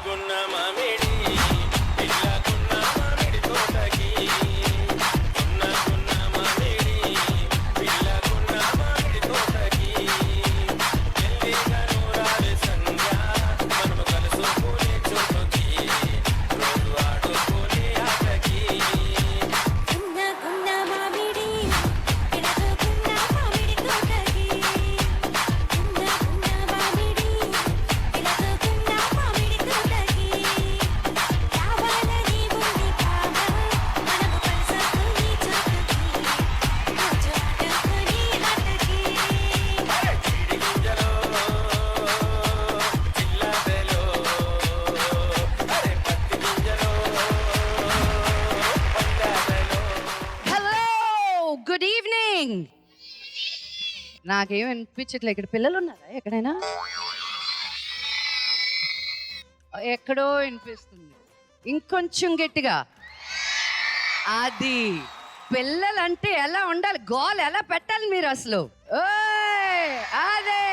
గున్న మామిడి పిల్లకున్న మామిడి తోటకి గున్న మామిడి పిల్లకున్న మామిడి తోటకి ఎల్లిగను రావే సంధ్య మనము కలుసుకునే చోటుకి రోజు ఆడుకునే ఆటకి గున్న మామిడి పిల్లకున్న మామిడి తోటకి గున్న మామిడి పిల్లకున్న మామిడి తోటకి రావాలని ఉంది కామ మనము కలుసుకునే చోటుకి రోజు ఆడుకునే ఆటకి చిడి గింజలో చిల్లదలో అరే పత్తి గింజలో పందాలలో హలో గుడ్ ఈవినింగ్. నాకేం అనిపించట్లే. ఇక్కడ పిల్లలు ఉన్నారా ఎక్కడైనా? ఎక్కడో వినిపిస్తుంది. ఇంకొంచెం గట్టిగా. అది పిల్లలంటే ఎలా ఉండాలి, గోల్ ఎలా పెట్టాలి మీరు అసలు. ఓయ్ అదే.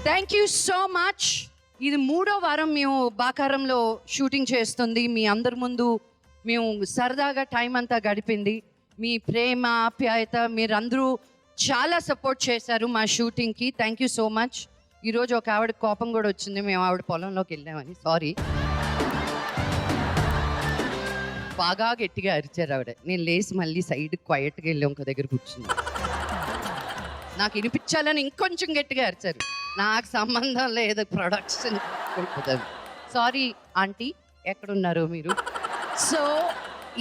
Thank you so much. ఇది 3వ వారం మేము బాకారంలో షూటింగ్ చేస్తుంది. మీ అందరి ముందు మేము సరదాగా టైం అంతా గడిపింది. మీ ప్రేమ ఆప్యాయత మీరందరూ చాలా సపోర్ట్ చేశారు మా షూటింగ్కి. Thank you so much. ఈరోజు ఒక ఆవిడ కోపం కూడా వచ్చింది, మేము ఆవిడ పొలంలోకి వెళ్ళామని. సారీ. బాగా గట్టిగా అరిచారు ఆవిడ. నేను లేచి మళ్ళీ సైడ్ క్వైట్గా వెళ్ళి ఒక దగ్గర కూర్చుంది. నాకు వినిపించాలని ఇంకొంచెం గట్టిగా అరిచారు. నాకు సంబంధం లేదు, ప్రొడక్షన్ ఉంటుంది. సారీ ఆంటీ, ఎక్కడున్నారో మీరు. సో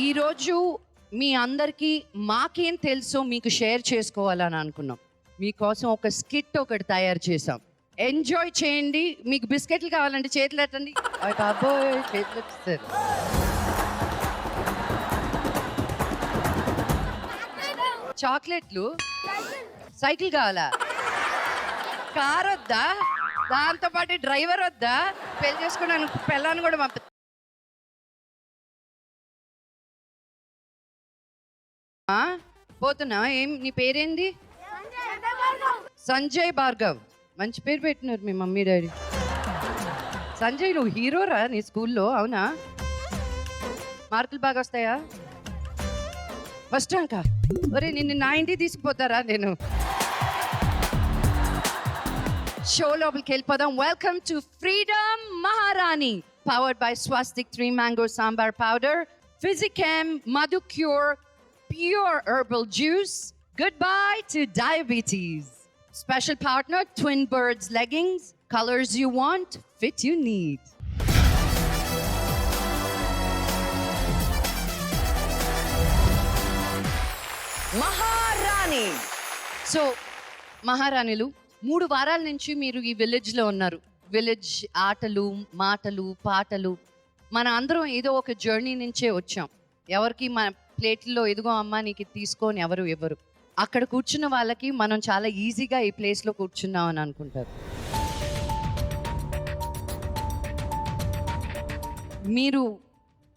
ఈరోజు మీ అందరికీ మాకేం తెలుసో మీకు షేర్ చేసుకోవాలని అనుకున్నాం. మీకోసం ఒక స్కిట్ ఒకటి తయారు చేసాం. ఎంజాయ్ చేయండి. మీకు బిస్కెట్లు కావాలంటే చేతులు ఎట్టండి. అయ్ బాబోయ్, చేతులు ఎత్తిస్తారు. చాక్లెట్లు, సైకిల్ కావాలా, కార్ వద్దా, దాంతో పాటు డ్రైవర్ వద్దా, పెళ్లి చేసుకోవడానికి పిల్లని కూడా పంపి. పోతున్నా. ఏం నీ పేరేంది? సంజయ్ భార్గవ్. మంచి పేరు పెట్టినారు మీ మమ్మీ డాడీ. సంజయ్, నువ్వు హీరోరా నీ స్కూల్లో? అవునా? మార్కులు బాగా వస్తాయా? First rank? ఒరే నిన్ను నా ఇంటికి తీసుకుపోతారా నేను? షో లోపలికి వెళ్ళిపోదాం. వెల్కమ్ టు ఫ్రీడమ్ మహారాణి, powered by Swastik 3 mango sambar powder, Physicam Madhu Cure Pure Herbal Juice. Goodbye to diabetes. Special partner Twin Birds Leggings. Colors you want, fit you need. మహారాణి. So మహారాణులు, 3 వారాల నుంచి మీరు ఈ విలేజ్లో ఉన్నారు. విలేజ్ ఆటలు, మాటలు, పాటలు. మన అందరం ఏదో ఒక జర్నీ నుంచే వచ్చాం. ఎవరికి మన ప్లేట్లో ఎదుగో అమ్మ నీకు తీసుకొని ఎవరు ఎవరు. అక్కడ కూర్చున్న వాళ్ళకి మనం చాలా ఈజీగా ఈ ప్లేస్లో కూర్చున్నాం అని అనుకుంటారు. మీరు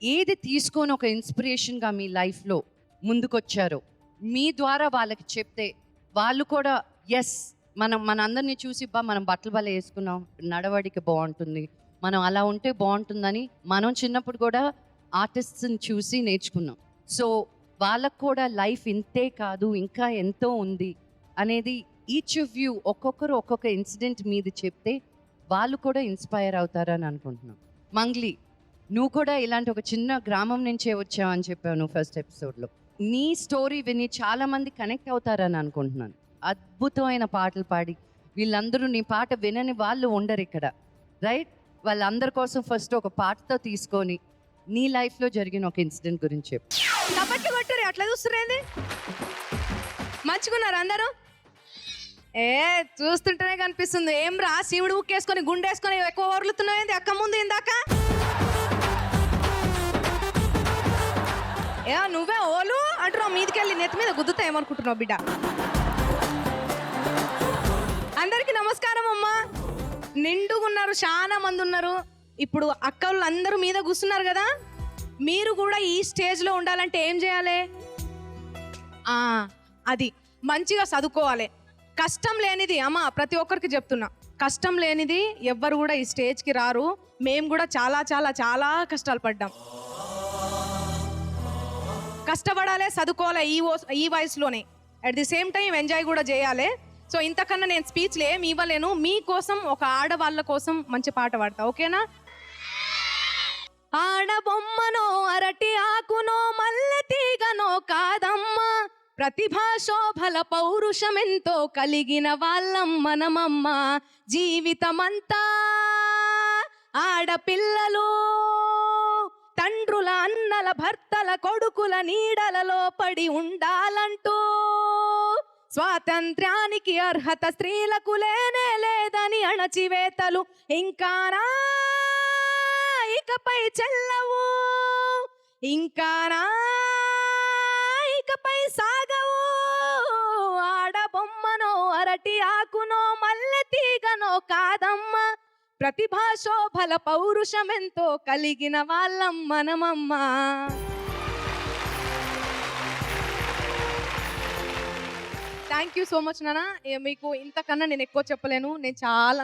ఏది తీసుకొని ఒక ఇన్స్పిరేషన్గా మీ లైఫ్లో ముందుకొచ్చారో మీ ద్వారా వాళ్ళకి చెప్తే వాళ్ళు కూడా ఎస్ మన అందరినీ చూసి మనం బట్టలు బల వేసుకున్నాం, నడవడిక బాగుంటుంది, మనం అలా ఉంటే బాగుంటుందని మనం చిన్నప్పుడు కూడా ఆర్టిస్ట్ని చూసి నేర్చుకున్నాం. సో వాళ్ళకు కూడా లైఫ్ ఇంతే కాదు, ఇంకా ఎంతో ఉంది అనేది ఈచ్ ఆఫ్ యూ ఒక్కొక్కరు ఒక్కొక్క ఇన్సిడెంట్ మీద చెప్తే వాళ్ళు కూడా ఇన్స్పైర్ అవుతారని అనుకుంటున్నాం. మంగ్లీ, నువ్వు కూడా ఇలాంటి ఒక చిన్న గ్రామం నుంచే వచ్చావని చెప్పావు నువ్వు ఫస్ట్ ఎపిసోడ్లో. నీ స్టోరీ విని చాలామంది కనెక్ట్ అవుతారని అనుకుంటున్నాను. అద్భుతమైన పాటలు పాడి వీళ్ళందరూ నీ పాట వినని వాళ్ళు ఉండరు ఇక్కడ, రైట్? వాళ్ళందరి కోసం ఫస్ట్ ఒక పాటతో తీసుకొని నీ లైఫ్లో జరిగిన ఒక ఇన్సిడెంట్ గురించి చెప్పు. కబట్టి కొట్టురే, అట్లా చూస్తురేంది? మంచిగున్నారు అందరూ? చూస్తుంటేనే కనిపిస్తుంది. ఏం రా శివుడు ఉక్కేసుకొని గుండేసుకొని ఎక్కువ వరులుతున్నాయింది అక్క ముందు ఇందాక. నువ్వే ఓలు అంటున్నావు, మీదకెళ్ళి నెత్తి మీద గుద్దుతా ఏమనుకుంటున్నావు బిడ్డ? అందరికీ నమస్కారం అమ్మా. నిండుగున్నారు, చాలా మంది ఉన్నారు. ఇప్పుడు అక్కలు అందరూ మీద కూర్చున్నారు కదా, మీరు కూడా ఈ స్టేజ్లో ఉండాలంటే ఏం చేయాలి? అది మంచిగా చదువుకోవాలి. కష్టం లేనిది అమ్మ, ప్రతి ఒక్కరికి చెప్తున్నా, కష్టం లేనిది ఎవ్వరు కూడా ఈ స్టేజ్కి రారు. మేము కూడా చాలా చాలా చాలా కష్టాలు పడ్డాం. కష్టపడాలి, చదువుకోవాలి ఈ వయసులోనే. At the same time enjoy కూడా చేయాలి. సో ఇంతకన్నా నేను స్పీచ్లు ఏమి ఇవ్వలేను. మీకోసం ఒక ఆడవాళ్ళ కోసం మంచి పాట పాడతా, ఓకేనా? ఆడబొమ్మనో అరటి ఆకునో మల్లె తీగనో కాదమ్మా, ప్రతిభా శోభల పౌరుషమెంతో కలిగిన వాళ్ళం మనమమ్మ. జీవితమంతా ఆడపిల్లలు తండ్రుల అన్నల భర్తల కొడుకుల నీడలలో పడి ఉండాలంటూ స్వాతంత్ర్యానికి అర్హత స్త్రీలకు లేనే లేదని అణచివేతలు ఇంకానా ఇకపై చెల్లవు, ఇంకానా ఇకపై సాగవు. ఆడబొమ్మనో అరటి ఆకునో మల్లె తీగనో కాదమ్మ, ప్రతిభా శోభల పౌరుషమెంతో కలిగిన వాళ్ళం మనమమ్మ. థ్యాంక్ యూ సో మచ్ నాన్న. మీకు ఇంతకన్నా నేను ఎక్కువ చెప్పలేను. నేను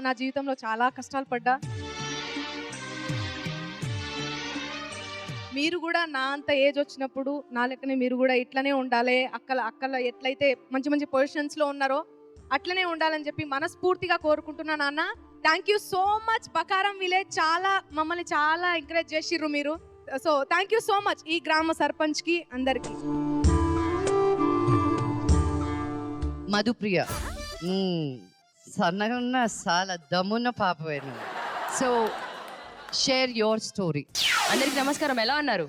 నా జీవితంలో చాలా కష్టాలు పడ్డా. మీరు కూడా నా అంత ఏజ్ వచ్చినప్పుడు నా లెక్కనే మీరు కూడా ఇట్లనే ఉండాలి. అక్కల ఎట్లయితే మంచి మంచి పొజిషన్స్లో ఉన్నారో అట్లనే ఉండాలని చెప్పి మనస్ఫూర్తిగా కోరుకుంటున్నా నాన్న. Thank you so much. Bakaram village మమ్మల్ని చాలా ఎంకరేజ్ చేసిర్రు మీరు. So thank you so much ఈ గ్రామ సర్పంచ్కి అందరికీ. మధుప్రియ సన్నగా ఉన్న చాలా దమ్మున్న పాపవేను. So share your story. అందరికి నమస్కారం, ఎలా ఉన్నారు?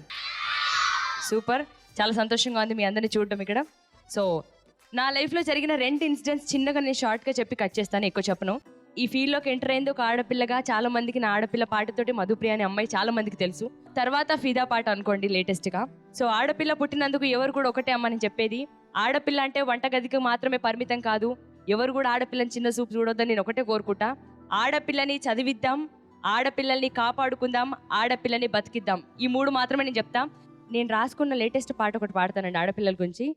సూపర్, చాలా సంతోషంగా ఉంది మీ అందరిని చూడటం ఇక్కడ. సో నా లైఫ్లో జరిగిన 2 ఇన్సిడెంట్స్ చిన్నగా నేను షార్ట్గా చెప్పి కట్ చేస్తాను, ఎక్కువ చెప్పను. ఈ ఫీల్డ్లోకి ఎంటర్ అయింది ఒక ఆడపిల్లగా. చాలా మందికి నా ఆడపిల్ల పాటతోటి మధుప్రియ అనే అమ్మాయి చాలా మందికి తెలుసు. తర్వాత ఫిదా పాట అనుకోండి లేటెస్ట్గా. సో ఆడపిల్ల పుట్టినందుకు ఎవరు కూడా ఒకటే అమ్మ నేను చెప్పేది, ఆడపిల్ల అంటే వంటగదికి మాత్రమే పరిమితం కాదు. ఎవరు కూడా ఆడపిల్లని చిన్న చూపు చూడొద్దని నేను ఒకటే కోరుకుంటా. ఆడపిల్లని చదివిద్దాం, ఆడపిల్లల్ని కాపాడుకుందాం, ఆడపిల్లని బతికిద్దాం. ఈ 3 మాత్రమే నేను చెప్తా. నేను రాసుకున్న లేటెస్ట్ పాట ఒకటి పాడతానండి ఆడపిల్లల గురించి.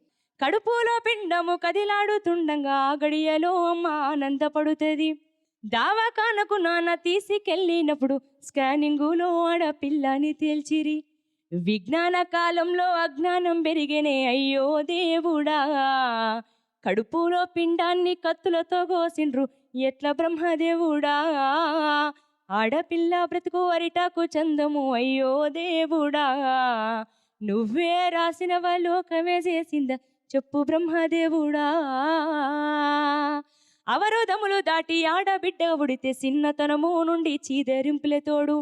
కడుపులో పిండము కదిలాడుతుండగా గడియలో అమ్మ ఆనందపడుతుంది, దావాఖానకు నాన్న తీసుకెళ్ళినప్పుడు స్కానింగులో ఆడపిల్లని తేల్చిరి, విజ్ఞాన కాలంలో అజ్ఞానం పెరిగేనే అయ్యో దేవుడా, కడుపులో పిండాన్ని కత్తులతో కోసిండ్రు ఎట్ల బ్రహ్మదేవుడా, ఆడపిల్ల బ్రతుకు అరిటాకు చందము అయ్యో దేవుడా, నువ్వే రాసినవ లోకమే చేసిందా చెప్పు బ్రహ్మదేవుడా, అవరోధములు దాటి ఆడబిడ్డ ఉడితే చిన్నతనము నుండి చీదరింపులే తోడు,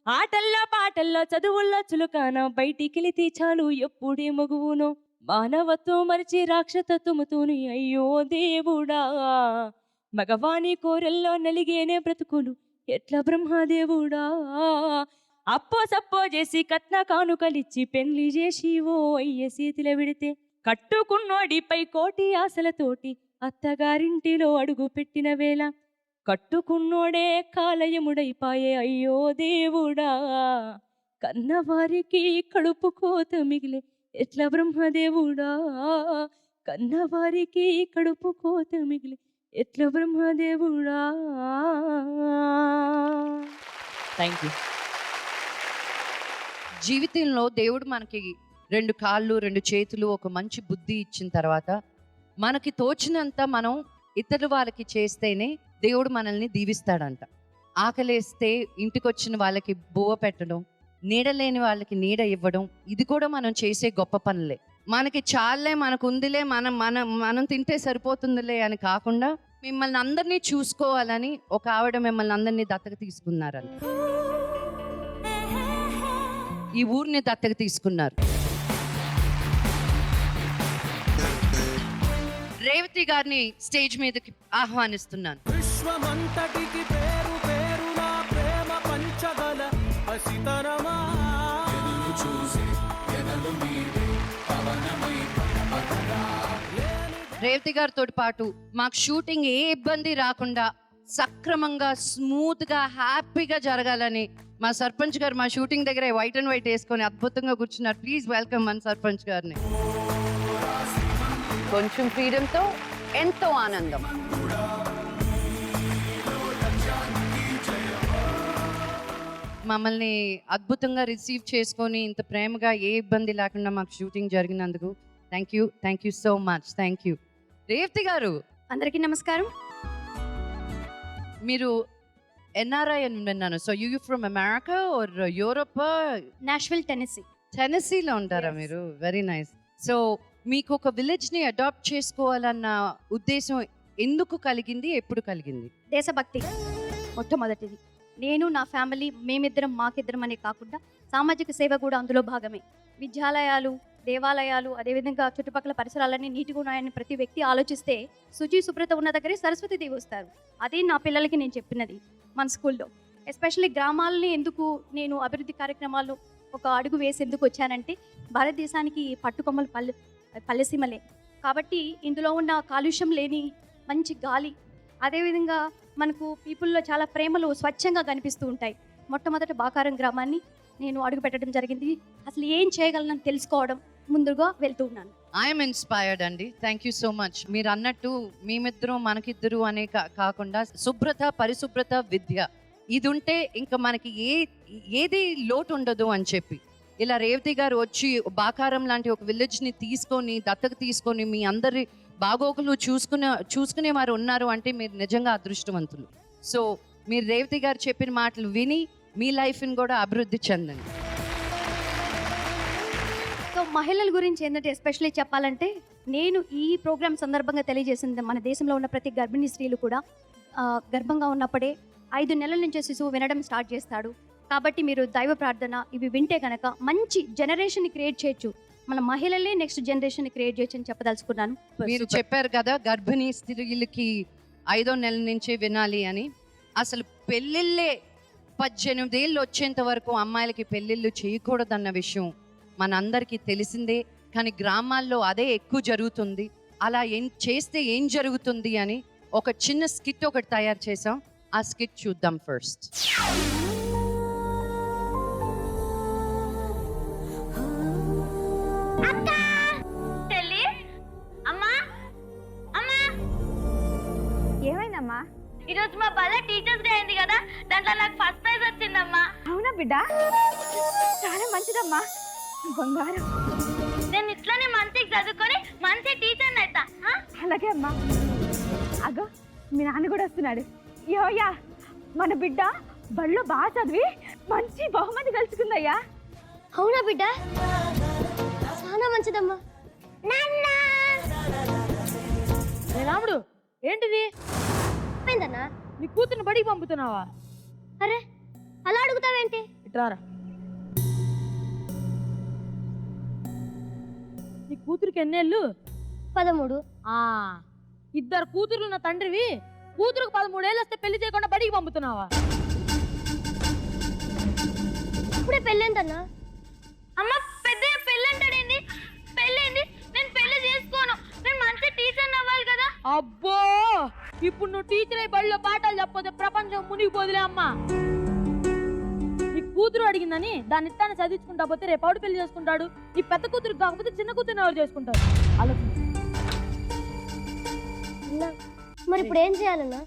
ఆటల్లో పాటల్లో చదువుల్లో చులుకాన బయటికిలితి చాలు ఎప్పుడే మగువును, మానవత్వం మరిచి రాక్షసత్వముతోని అయ్యో దేవుడా, మగవాని కోరెల్లో నలిగేనే బ్రతుకులు ఎట్ల బ్రహ్మదేవుడా, అప్పో సప్పో చేసి కట్న కానుకలిచ్చి పెళ్లి చేసి ఓ అయ్య చేతిలో విడితే, కట్టుకున్నోడిపై కోటి ఆశలతోటి అత్తగారింటిలో అడుగు పెట్టిన వేళ, కట్టుకున్నోడే కాలయముడైపాయే అయ్యో దేవుడా, కన్నవారికి కడుపు కోత మిగిలే ఎట్ల బ్రహ్మదేవుడా, కన్నవారికి కడుపు కోత మిగిలే ఎట్ల బ్రహ్మదేవుడా. Thank you. జీవితంలో దేవుడు మనకి 2 కాళ్ళు 2 చేతులు ఒక మంచి బుద్ధి ఇచ్చిన తర్వాత మనకి తోచినంత మనం ఇతరుల వాళ్ళకి చేస్తేనే దేవుడు మనల్ని దీవిస్తాడంట. ఆకలేస్తే ఇంటికి వచ్చిన వాళ్ళకి బువ్వ పెట్టడం, నీడ లేని వాళ్ళకి నీడ ఇవ్వడం, ఇది కూడా మనం చేసే గొప్ప పనులే. మనకి చాలే, మనకు ఉందిలే, మనం తింటే సరిపోతుందిలే అని కాకుండా మిమ్మల్ని అందరినీ చూసుకోవాలని ఒక ఆవిడ మిమ్మల్ని అందరినీ దత్తత తీసుకున్నారని, ఈ ఊరిని దత్తత తీసుకున్నారు. రేవతి గారిని స్టేజ్ మీదకి ఆహ్వానిస్తున్నాను. విశ్వమంతటికి పేరు పేరున ప్రేమ పంచగల పసితనమా, రేవతి గారితో పాటు మాకు షూటింగ్ ఏ ఇబ్బంది రాకుండా సక్రమంగా స్మూత్గా హ్యాపీగా జరగాలని మా సర్పంచ్ గారు మా షూటింగ్ దగ్గర వైట్ అండ్ వైట్ వేసుకొని అద్భుతంగా కూర్చున్నారు. ప్లీజ్ వెల్కమ్ మన సర్పంచ్ గారిని. కొంచెం ఫ్రీడంతో ఎంతో ఆనందం. మమ్మల్ని అద్భుతంగా రిసీవ్ చేసుకొని ఇంత ప్రేమగా ఏ ఇబ్బంది లేకుండా మాకు షూటింగ్ జరిగినందుకు thank you so much. Thank you. Revathi garu, అందరికీ నమస్కారం. మీరు ఎన్ఆర్ఐ అని విన్నాను. So you from America or Europe? Nashville, Tennessee. టెన్నెసీలో ఉంటారా Yes. మీరు? Very nice. సో మీకు ఒక విలేజ్ని అడాప్ట్ చేసుకోవాలన్న ఉద్దేశం ఎందుకు కలిగింది, ఎప్పుడు కలిగింది? దేశభక్తి మొట్టమొదటిది. నేను నా ఫ్యామిలీ మేమిద్దరం మాకిద్దరం అనే కాకుండా సామాజిక సేవ కూడా అందులో భాగమే. విద్యాలయాలు, దేవాలయాలు, అదేవిధంగా చుట్టుపక్కల పరిసరాలన్నీ నీటిగా ఉన్నాయని ప్రతి వ్యక్తి ఆలోచిస్తే శుచి శుభ్రత ఉన్న దగ్గరే సరస్వతి దేవి వస్తారు. అదే నా పిల్లలకి నేను చెప్పినది మన స్కూల్లో. ఎస్పెషల్లీ గ్రామాలని ఎందుకు నేను అభివృద్ధి కార్యక్రమాల్లో ఒక అడుగు వేసి ఎందుకు వచ్చానంటే, భారతదేశానికి పట్టుకొమ్మలు పల్లెసీమలే కాబట్టి ఇందులో ఉన్న కాలుష్యం లేని మంచి గాలి, అదేవిధంగా మనకు పీపుల్లో చాలా ప్రేమలు స్వచ్ఛంగా కనిపిస్తూ ఉంటాయి. మొట్టమొదట బాకారం గ్రామాన్ని నేను అడుగు పెట్టడం జరిగింది. అసలు ఏం చేయగలనని తెలుసుకోవడం ముందుగా వెళ్తూ ఉన్నాను. ఐఎమ్ ఇన్స్పైర్డ్ అండి. Thank you so much. మీరు అన్నట్టు మేమిద్దరం మనకిద్దరు అనే కాకుండా శుభ్రత, పరిశుభ్రత, విద్య ఇది ఉంటే ఇంకా మనకి ఏది లోటు ఉండదు అని చెప్పి ఇలా రేవతి గారు వచ్చి బాకారం లాంటి ఒక విలేజ్ని తీసుకొని దత్తత తీసుకొని మీ అందరి బాగోగులు చూసుకునే వారు ఉన్నారు అంటే మీరు నిజంగా అదృష్టవంతులు. సో మీరు రేవతి గారు చెప్పిన మాటలు విని మీ లైఫ్ని కూడా అభివృద్ధి చెందండి. సో మహిళల గురించి ఏంటంటే ఎస్పెషల్లీ చెప్పాలంటే, నేను ఈ ప్రోగ్రామ్ సందర్భంగా తెలియజేసింది మన దేశంలో ఉన్న ప్రతి గర్భిణీ స్త్రీలు కూడా గర్భంగా ఉన్నప్పుడే 5 నెలల నుంచే శిశువు వినడం స్టార్ట్ చేస్తాడు. కాబట్టి మీరు దైవ ప్రార్థన ఇవి వింటే కనుక మంచి జనరేషన్ని క్రియేట్ చేయొచ్చు. మన మహిళలే నెక్స్ట్ జనరేషన్ క్రియేట్ చేయొచ్చు అని చెప్పదలుచుకున్నాను. మీరు చెప్పారు కదా గర్భిణీ స్త్రీలకి 5వ నెల నుంచే వినాలి అని. అసలు పెళ్ళిళ్ళే 18 ఏళ్ళు వచ్చేంత వరకు అమ్మాయిలకి పెళ్ళిళ్ళు చేయకూడదన్న విషయం మనందరికీ తెలిసిందే. కానీ గ్రామాల్లో అదే ఎక్కువ జరుగుతుంది. అలా చేస్తే ఏం జరుగుతుంది అని ఒక చిన్న స్కిట్ ఒకటి తయారు చేసాం. ఆ స్కిట్ చూద్దాం ఫస్ట్. ఏమైందమ్మా? ఈరోజు మా బల్ల టీచర్స్ డే అయింది కదా, దాంట్లో నాకు ఫస్ట్ ప్రైజ్ వచ్చిందమ్మా. అవునా బిడ్డ? చాలా మంచిదమ్మా, బంగారం. నేను ఇట్లానే మంచిగా చదువుకొని మంచి టీచర్ అవుతా. అలాగే అమ్మా. అగో మీ నాన్న కూడా వస్తున్నాడు. యోయా, మన బిడ్డ బడిలో బాగా చదివి మంచి బహుమతి గెలుచుకుందయ్యా. అవునా బిడ్డ? చాలా మంచిదమ్మా. రాముడు, ఏంటిది? ఏంటన్నా? నీ కూతుర్ని బడికి పంపుతున్నావా? అరే అలా అడుగుతావేంటి? ఇట్రారా. నీ కూతురికి ఎన్నేళ్ళు? 13. ఇద్దరు కూతుర్లు ఉన్న తండ్రివి కూతురుకు 13 ఏళ్ళు వస్తే పెళ్లి చేయకుండా బడికి పంపుతున్నావా? ఇప్పుడే పెళ్ళేంటన్నా? అమ్మ పెద్ద పెళ్ళంటాడేంది? పెళ్ళేంది? నేను పెళ్లి చేసుకోను. నేను మంచి టీచర్ అవ్వాలి కదా. అబ్బో, ఇప్పుడు నువ్వు టీచర్ అయి బడిలో పాఠాలు చెప్పకపోతే ప్రపంచం మునిగిపోదులే అమ్మా. నీ కూతురు అడిగిందని దాన్ని ఇస్తాను చదివించుకుంటా పోతే రేపు ఆవిడ పెళ్లి చేసుకుంటాడు. నీ పెద్ద కూతురు కాకపోతే చిన్న కూతురుని ఎవరు చేసుకుంటారు? మరి ఇప్పుడు ఏం చేయాలన్నా?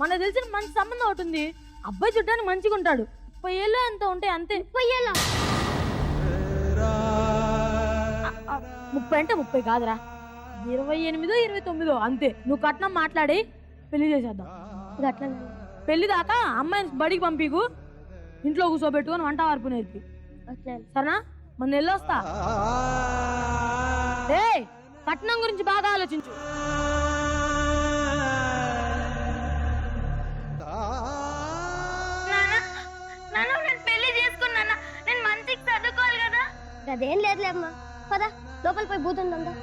మనకు తెలిసిన మంచి సంబంధం ఒకటి ఉంది. అబ్బాయి చూడ్డానికి మంచిగా ఉంటాడు. 30 ఏళ్ళు ఎంత ఉంటే అంతే. 30 ఏళ్ళ? 30 అంటే 30 కాదురా, 28, 29 అంతే. నువ్వు కట్నం మాట్లాడి పెళ్లి చేసేద్దాం. పెళ్లి దాకా అమ్మాయిని బడికి పంపికు, ఇంట్లో కూర్చోబెట్టుకొని వంట వార్పు నేర్పి. సరేనా? మన వెళ్ళొస్తా. కట్నం గురించి బాగా ఆలోచించు. నేను పెళ్లి చేసుకున్నా. నేను మంచిగా చదువుకోవాలి కదా. అదేం లేదులే అమ్మా, పద లోపల పోయి బూతుందా.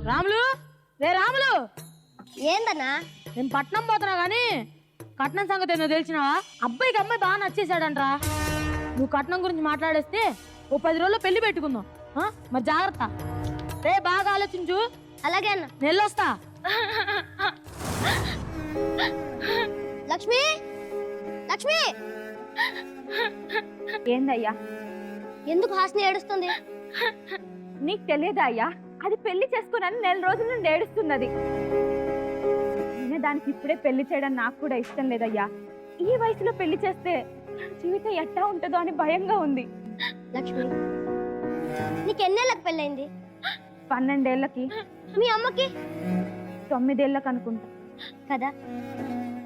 రాములు, రాములు, ఏందన్నా? నేను పట్నం పోతున్నా గానీ కట్నం సంగతి ఏందో తెలిసినావా? అబ్బాయికి అమ్మాయి బాగా నచ్చేసాడంట్రా. నువ్వు కట్నం గురించి మాట్లాడేస్తే ఓ 10 రోజుల్లో పెళ్లి పెట్టుకుందాం. మరి జాగ్రత్త. బాగా ఆలోచించు. అలాగే అన్న, నెల్లొస్తా. లక్ష్మి, లక్ష్మి. ఏందయ్యా? ఎందుకు హాస్ని ఏడుస్తుంది? నీకు తెలియదా అయ్యా? అది పెళ్లి చేసుకున్నాను 4 రోజుల నుండి ఏడుస్తున్నది. దానికి ఇప్పుడే పెళ్లి చేయడం నాకు కూడా ఇష్టం లేదయ్యా. ఈ వయసులో పెళ్లి చేస్తే జీవితం ఎట్టా ఉంటుందో అని భయంగా ఉంది. లక్ష్మి, నీకు ఎన్నేళ్ళకి పెళ్ళైంది? 12 ఏళ్ళకి. మీ అమ్మకి 9 ఏళ్ళకి అనుకుంటా కదా.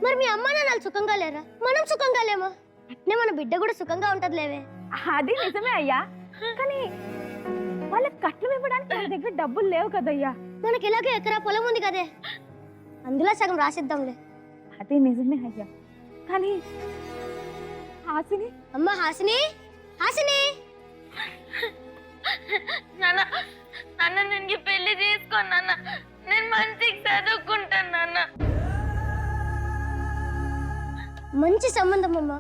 మరి మీ అమ్మ నాన్నలు సుఖంగా లేరా? మనం సుఖంగా లేమా? అట్నే మన బిడ్డ కూడా సుఖంగా ఉంటది లేవే. అది నిజమే అయ్యా, కానీ వాళ్ళకి కట్నం ఇవ్వడానికి మన దగ్గర డబ్బులు లేవు కదయ్యా. మనకి ఇలాగే ఎకరా పొలం ఉంది కదే, అందులో సగం రాసిద్దాంలే. అది నిజమే అయ్యా, కానీ హాసిని. అమ్మ హాసిని, హాసిని. నాన్న నాన్న నేను పెళ్లి చేసుకోను నాన్న, నేను మంచిగా చదువుకుంటాను నాన్న. మంచి సంబంధం అమ్మ,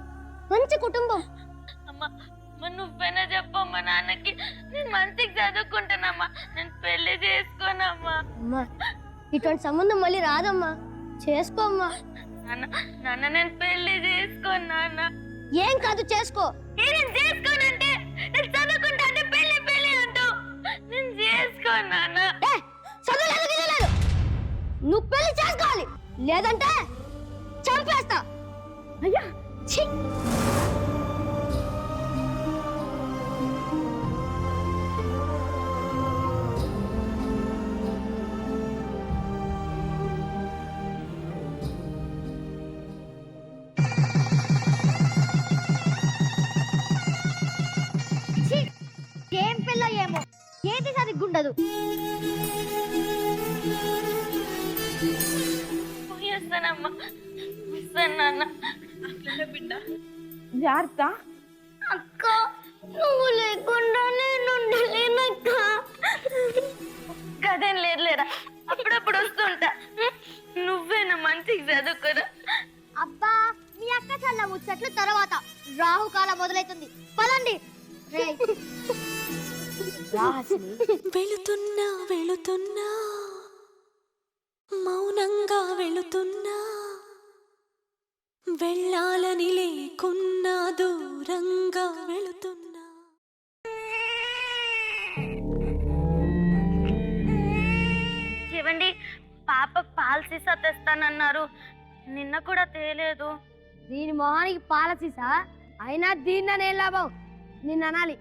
మంచి కుటుంబం. అమ్మ నువ్వైనా చెప్పమ్మా నాన్నకి, నేను మంచిగా చదువుకుంటానమ్మా, నేను పెళ్లి చేసుకోనమ్మా. అమ్మా ఇటువంటి సంబంధం మళ్ళీ రాదమ్మా, చేసుకోమ్మా. నాన్న నాన్న నేను పెళ్లి చేసుకోను నాన్న. ఏం కాదు, చేసుకో. నేను చేసుకోనంటే, నేను చదువుకుంటా అంటే పెళ్లి పెళ్లి అంటావు. నేను చేసుకోను నాన్న. చదువులేదు గిదలేదు, నువ్వు పెళ్లి చేసుకోవాలి, లేదంటే చంపేస్తా. అయ్యా ఛీ! ఏం పిల్ల ఏమో, ఏది సరిగ్గుండదు. వస్తానమ్మా, వస్తాను నాన్న. బిడ్డ జాగ్రత్త. అక్క నువ్వు లేకుండా నేను ఉండలేనక్క. కదేం లేదులేరా, అప్పుడప్పుడు వస్తుంటా. నువ్వేనా మంచిగా చదువుకోరా. అబ్బా మీ అక్క చల్ల ముచ్చట్లు తర్వాత, రాహుకాలం మొదలైతుంది, పదండి. వెళుతున్నా వెళుతున్నా మౌనంగా వెళుతున్నా, వెళ్ళాలని లేకున్నా దూరంగా వెళుతున్నా. ఏవండి, పాప పాలు సీసా తెస్తానన్నారు, నిన్న కూడా తేలేదు. దీని మొహానికి పాల సీసా అయినా దీన్ననే లాభం. నిన్న అనాలి,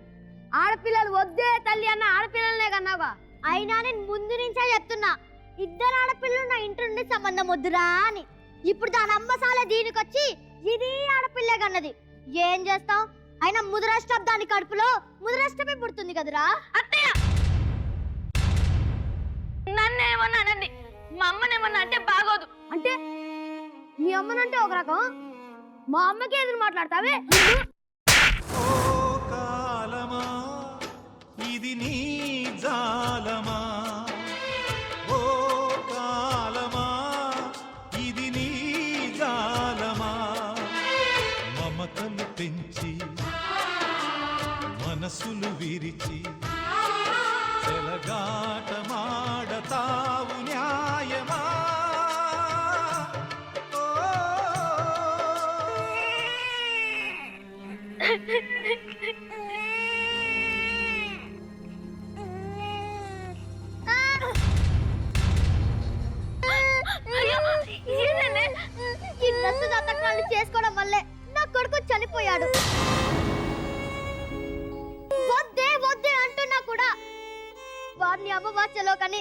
ఆడపిల్లలు వద్దే తల్లి అన్న ఆడపిల్లలనే కన్నావా. అయినా నేను ముందు నుంచే చెప్తున్నా, ఇద్దరు ఆడపిల్లలు నా ఇంటి నుండి సంబంధం వద్దురా అని. ఇప్పుడు దాని అమ్మసాలే దీనికొచ్చి ఇది ఆడపిల్లే కన్నది. ఏం చేస్తాం, అయినా ముదరాష్ట్రం దాని కడుపులో ముదరాష్ట్రమే పుడుతుంది కదరా. అత్తయ్య నన్ను ఏమన్నానండి, మా అమ్మనేమన్నా అంటే బాగోదు. అంటే మీ అమ్మనంటే ఒక రకం, మా అమ్మకి ఎదురు మాట్లాడతావే. కాలమా ఇది నీ జాలమా, ఓ కాలమా ఇది నీ జాలమా. మమతలు పెంచి మనసులు విరిచి చెలగాటమాడతావు న్యాయమా. ఈ డ్రెస్ జాతకాలు చేసుకోవడం వల్లే నా కొడుకు చనిపోయాడు. వద్దే వద్దే అంటున్నా కూడా వారిని అమ్మవాచ్యలో కానీ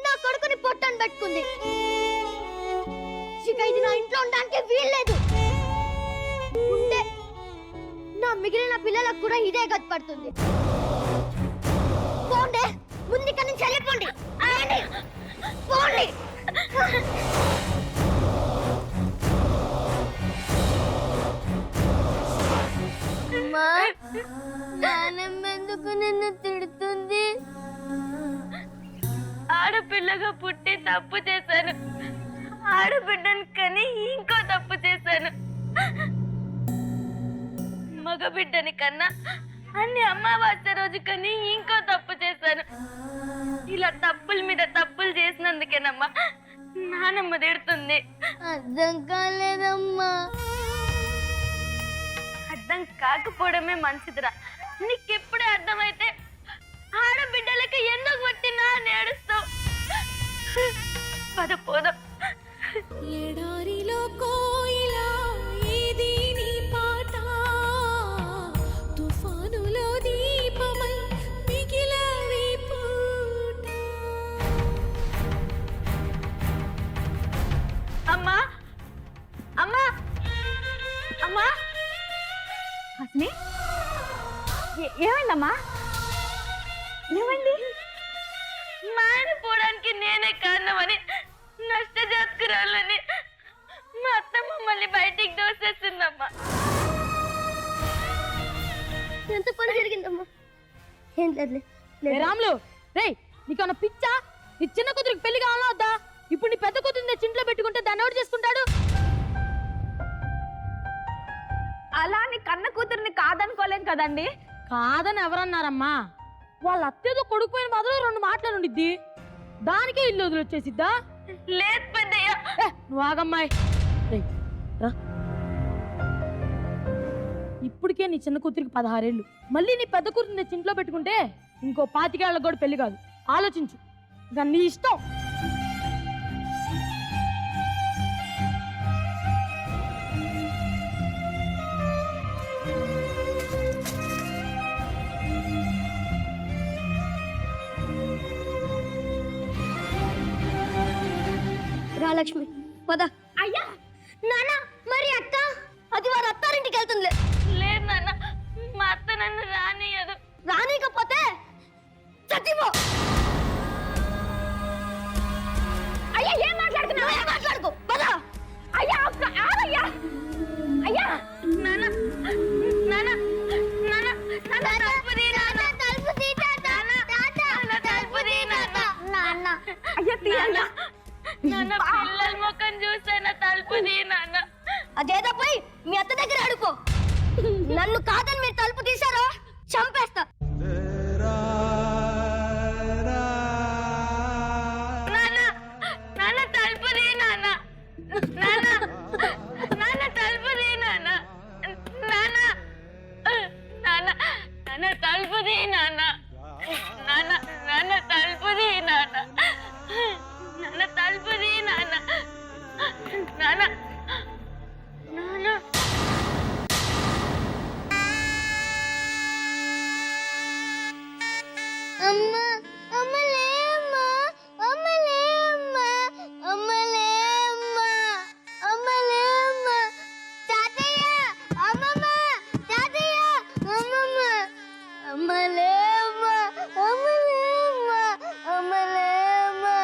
నా కొడుకుని పొట్టను పెట్టుకుంది. ఇక ఇది నా ఇంట్లో ఉండడానికి వీల్లేదు. ఉంటే నా మిగిలిన పిల్లలకు కూడా ఇదే గతి పడుతుంది. పోండి, ముందుక నుంచి వెళ్ళిపోండి. పోండి. అమ్మా, నాన్నమ్మ ఎందుకు నిన్ను తిడుతుంది? ఆడపిల్లగా పుట్టి తప్పు చేశాను, ఆడబిడ్డను కని ఇంకో తప్పు చేశాను. మగ బిడ్డని కన్నా అన్ని అమావాస్య రోజు కని ఇంకో తప్పు చేశాను. ఇలా తప్పుల మీద తప్పులు చేసినందుకేనమ్మా నానమ్మ తిడుతుంది. అర్థం కాలేదమ్మా. అర్థం కాకపోవడమే మంచిదిరా. నీకెప్పుడే అర్థమైతే ఆడబిడ్డలకి ఎందుకు పట్టినా అని ఏడుస్తావు. పద పోదాం. కోయిలా ఏది నీ పాట తుఫానులో దీపమై మిగిలావి పూట అమ్మా అమ్మా అమ్మా హస్ని ఏమైందమ్మా? ఏమైంది? మారిపోవడానికి నేనే కారణమని నష్టజాతకురాలని మా అత్త మమ్మల్ని బయటికి దోసేస్తుందమ్మా. ఎంత పని జరిగిందమ్మా? ఏం లేదులే. రాములు రే నీకన్నా పిచ్చా? నీ చిన్న కూతురికి పెళ్లి కావాలా వద్దా? ఇప్పుడు నీ పెద్ద కూతురిని చింట్లో పెట్టుకుంటే దాన్ని ఎవరు చేసుకుంటాడు? అలా నీ కన్న కూతురిని కాదనుకోలేం కదండి. కాదని ఎవరన్నారమ్మా? వాళ్ళ అత్తేదో కొడుకుపోయిన మొదలు 2 మాటలు ఉండిద్ది, దానికే ఇల్లు వదిలొచ్చేసిద్దా? లేదు పెద్దయ్య. నువ్వు ఆగమ్మాయి. రేయ్, రా. ఇప్పటికే నీ చిన్న కూతురికి 16 ఏళ్ళు, మళ్ళీ నీ పెద్ద కూతురిని చింట్లో పెట్టుకుంటే ఇంకో 25 ఏళ్ళకి కూడా పెళ్లి కాదు. ఆలోచించు, ఇక నీ ఇష్టం. రాలక్ష్మి పద. అయ్యా నాన్న, మరి అక్క? అది వారి అత్తారింటికి వెళ్తుంది. లేదు నాన్న, మా అత్త నన్ను రానియదు. రానికపోతే చచ్చిపో. అయ్యా ఏం మాట్లాడుతున్నావు? ఏం మాట్లాడుకో, పద. అయ్యా ఒక్క ఆగయ్యా. అయ్యా నాన్న నాన్న నాన్న నాన్న తలుపు తీ నాన్న. తలుపు తీ తాత. నాన్న తలుపు తీ నాన్న. నాన్న అయ్యా తీయయ్యా. నాన్న పిల్లల ముఖం చూసాన తలుపు తీ నాన్న. అదేదో పోయి మీ అత్త దగ్గర అడుకో. నన్ను కాదని మీరు తలుపు తీశారో చంపేస్తా. నాన్న నాన్న తలుపు తీ నాన్న. నాన్న నాన్న తలుపు తీ నాన్న. నాన్న నాన్న నాన్న తలుపు తీ నాన్న. నాన్న నాన్న తలుపు తీ నాన్న. నాన్న తలుపు తీ నాన్న. నాన్న నాన్న అమ్మ అమ్మ లేమ్మా, అమ్మ లేమ్మా, అమ్మ లేమ్మా, అమ్మ లేమ్మా. తాతయ్య, అమ్మమ్మ, తాతయ్య, అమ్మమ్మ, అమ్మ లేమ్మా, అమ్మ లేమ్మా, అమ్మ లేమ్మా.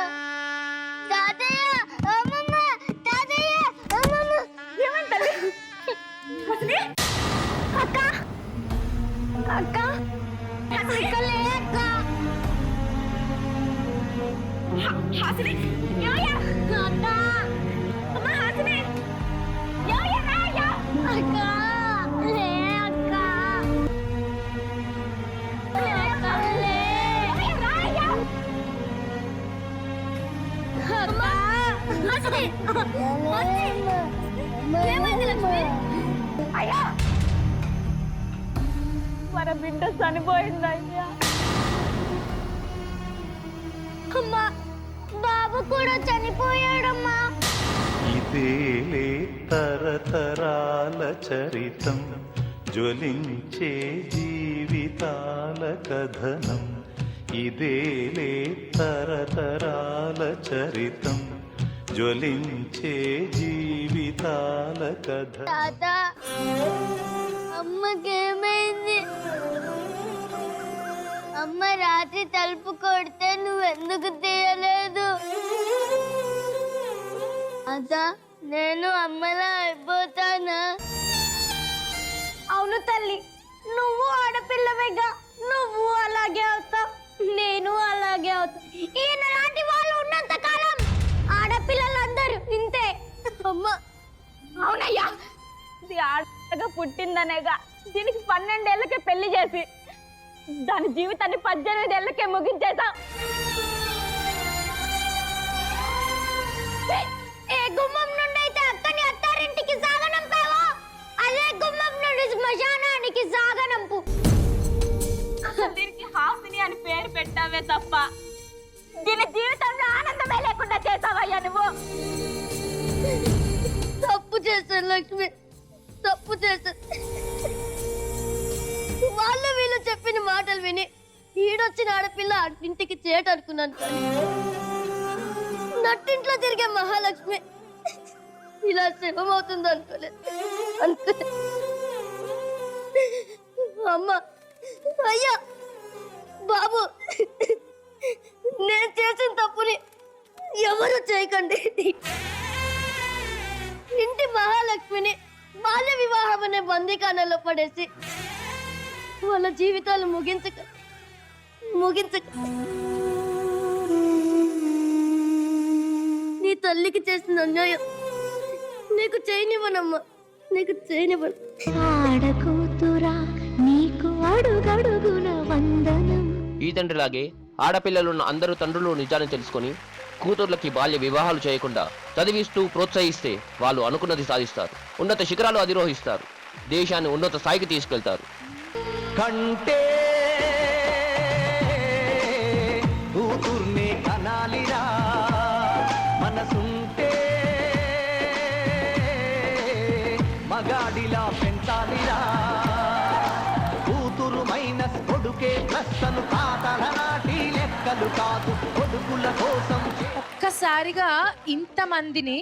తాతయ్య, అమ్మమ్మ, తాతయ్య, అమ్మమ్మ. ఏమైంది తల్లి? హస్ని అక్క అక్క అక్క లేక. హాసిని ఏమయ్యా? అక్క, అమ్మ హాసిని ఏమయ్యా? రాయ్యా. అక్క లే, అక్క లే, అక్క లే. ఏమయ్యా? రాయ్యా. అక్క హస్ని, ఏమైంది లక్ష్మి? అయ్యా మన బిడ్డ చనిపోయిందయ్యా. అమ్మా, బాబు కూడా చనిపోయాడమ్మా. ఇదేలే తరతరాల చరితం, జ్వలించే జీవితాల కథనం. ఇదేలే తరతరాల చరితం, జ్వలించే జీవితాల కథ. తాత, అమ్మకేమైంది? అమ్మ రాత్రి తలుపు కొడితే నువ్వెందుకు తీయలేదు? అత నేను అమ్మలా అయిపోతానా? అవును తల్లి, నువ్వు ఆడపిల్లవేగా, నువ్వు అలాగే అవుతావు, నేను అలాగే అవుతా. ఈయన లాంటి వాళ్ళు ఉన్నంత కాలం ఆడపిల్లలందరూ ఇంతే. అమ్మ అవునయ్యా, ఇది ఆడగా పుట్టిందనేగా దీనికి 12 ఏళ్ళకే పెళ్లి చేసి దాని జీవితాన్ని 18 ఏళ్ళకే ముగించేశాం. ఏ గుమ్మం నుండి అయితే అక్కని అత్తారింటికి సాగనంపావో అదే గుమ్మం నుండి శ్మశానానికి సాగనంపు. దీనికి హాసిని అని పేరు పెట్టావే తప్ప దీని జీవితంలో ఆనందమే లేకుండా చేసావయ్యా నువ్వు. చేశాను లక్ష్మి, తప్పు చేశాను. వాళ్ళు వీళ్ళు చెప్పిన మాటలు విని ఈడొచ్చిన ఆడపిల్ల ఇంటికి చేట అనుకున్నాను, కానీ నట్టింట్లో తిరిగే మహాలక్ష్మి ఇలా శివమవుతుంది అనుకోలేదు. అంతే. అమ్మ, అయ్యా, బాబు, నేను చేసిన తప్పుని ఎవరు చేయకండి. ఇంటి మహాలక్ష్మిని బాల్య వివాహం అనే బందీఖానాలో పడేసి వాళ్ళ జీవితాలు ముగించక నీ తల్లికి చేసిన అన్యాయం నీకు చేయనివ్వనమ్మా, నీకు చేయనివ్వను. ఆడకూతురా నీకు అడుగడుగున వందనం. ఈ తండ్రిలాగే ఆడపిల్లలున్న అందరూ తండ్రులు నిజాన్ని తెలుసుకొని కూతుర్లకి బాల్య వివాహాలు చేయకుండా చదివిస్తూ ప్రోత్సహిస్తే వాళ్ళు అనుకున్నది సాధిస్తారు, ఉన్నత శిఖరాలు అధిరోహిస్తారు, దేశాన్ని ఉన్నత స్థాయికి తీసుకెళ్తారు. కంటే కూతుర్నే కనాలిరా, మనసుంటే మగాడిలా పెంచాలిరా. కూతురు మైనస్ కొడుకే ప్లస్ అను తాతల నాటి లెక్కలు కాదు కొడుకుల కోసం. ఒక్కసారిగా ఇంతమందిని